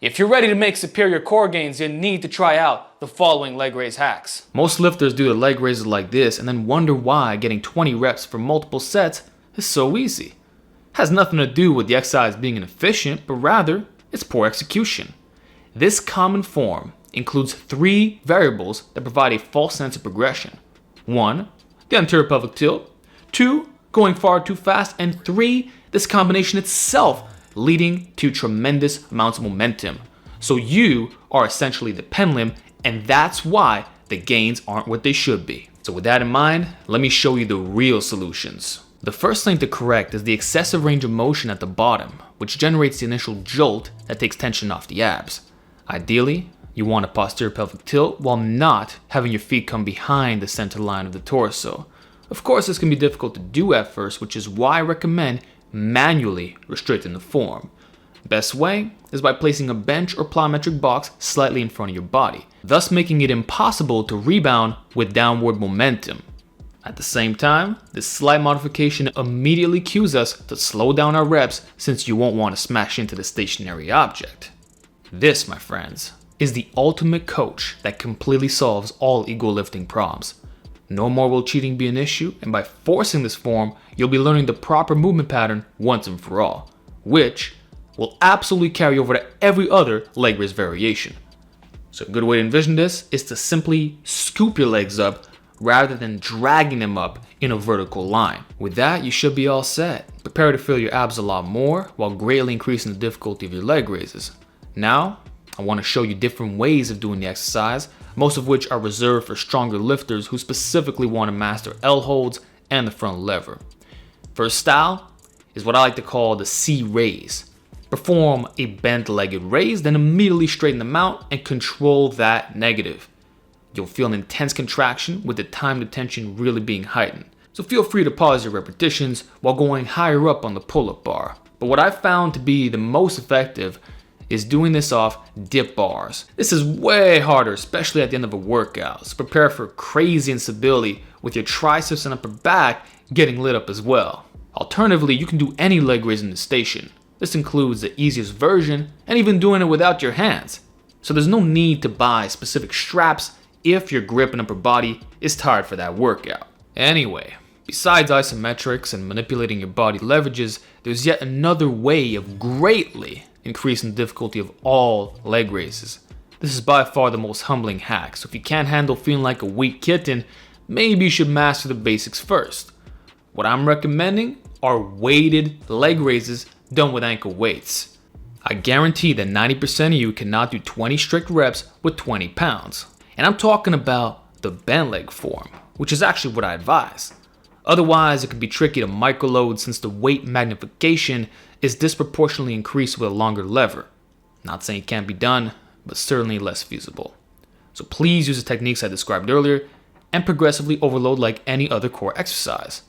If you're ready to make superior core gains, you need to try out the following leg raise hacks. Most lifters do their leg raises like this and then wonder why getting 20 reps for multiple sets is so easy. It has nothing to do with the exercise being inefficient, but rather it's poor execution. This common form includes 3 variables that provide a false sense of progression. 1, the anterior pelvic tilt. 2, going far too fast. And 3, this combination itself leading to tremendous amounts of momentum. So you are essentially the pendulum, and that's why the gains aren't what they should be. So with that in mind, let me show you the real solutions. The first thing to correct is the excessive range of motion at the bottom, which generates the initial jolt that takes tension off the abs. Ideally, you want a posterior pelvic tilt while not having your feet come behind the center line of the torso. Of course, this can be difficult to do at first, which is why I recommend manually restricting the form. Best way is by placing a bench or plyometric box slightly in front of your body, thus making it impossible to rebound with downward momentum. At the same time, this slight modification immediately cues us to slow down our reps since you won't want to smash into the stationary object. This, my friends, is the ultimate coach that completely solves all ego lifting problems. No more will cheating be an issue, and by forcing this form, you'll be learning the proper movement pattern once and for all, which will absolutely carry over to every other leg raise variation. So a good way to envision this is to simply scoop your legs up rather than dragging them up in a vertical line. With that, you should be all set. Prepare to feel your abs a lot more while greatly increasing the difficulty of your leg raises. Now, I want to show you different ways of doing the exercise, most of which are reserved for stronger lifters who specifically want to master L holds and the front lever. First style is what I like to call the C raise. Perform a bent-legged raise, then immediately straighten them out and control that negative. You'll feel an intense contraction with the time to tension really being heightened. So feel free to pause your repetitions while going higher up on the pull-up bar. But what I've found to be the most effective is doing this off dip bars. This is way harder, especially at the end of a workout. So prepare for crazy instability with your triceps and upper back getting lit up as well. Alternatively, you can do any leg raise in the station. This includes the easiest version and even doing it without your hands. So there's no need to buy specific straps if your grip and upper body is tired for that workout. Anyway, besides isometrics and manipulating your body leverages, there's yet another way of greatly increasing the difficulty of all leg raises. This is by far the most humbling hack, so if you can't handle feeling like a weak kitten, maybe you should master the basics first. What I'm recommending are weighted leg raises done with ankle weights. I guarantee that 90% of you cannot do 20 strict reps with 20 pounds. And I'm talking about the bent leg form, which is actually what I advise. Otherwise, it can be tricky to microload since the weight magnification is disproportionately increased with a longer lever. Not saying it can't be done, but certainly less feasible. So please use the techniques I described earlier and progressively overload like any other core exercise.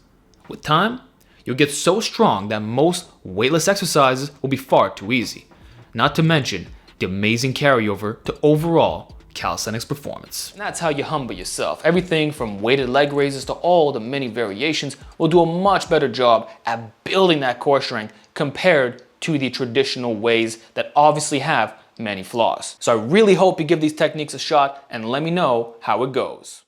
With time, you'll get so strong that most weightless exercises will be far too easy. Not to mention the amazing carryover to overall calisthenics performance. And that's how you humble yourself. Everything from weighted leg raises to all the many variations will do a much better job at building that core strength compared to the traditional ways that obviously have many flaws. So I really hope you give these techniques a shot and let me know how it goes.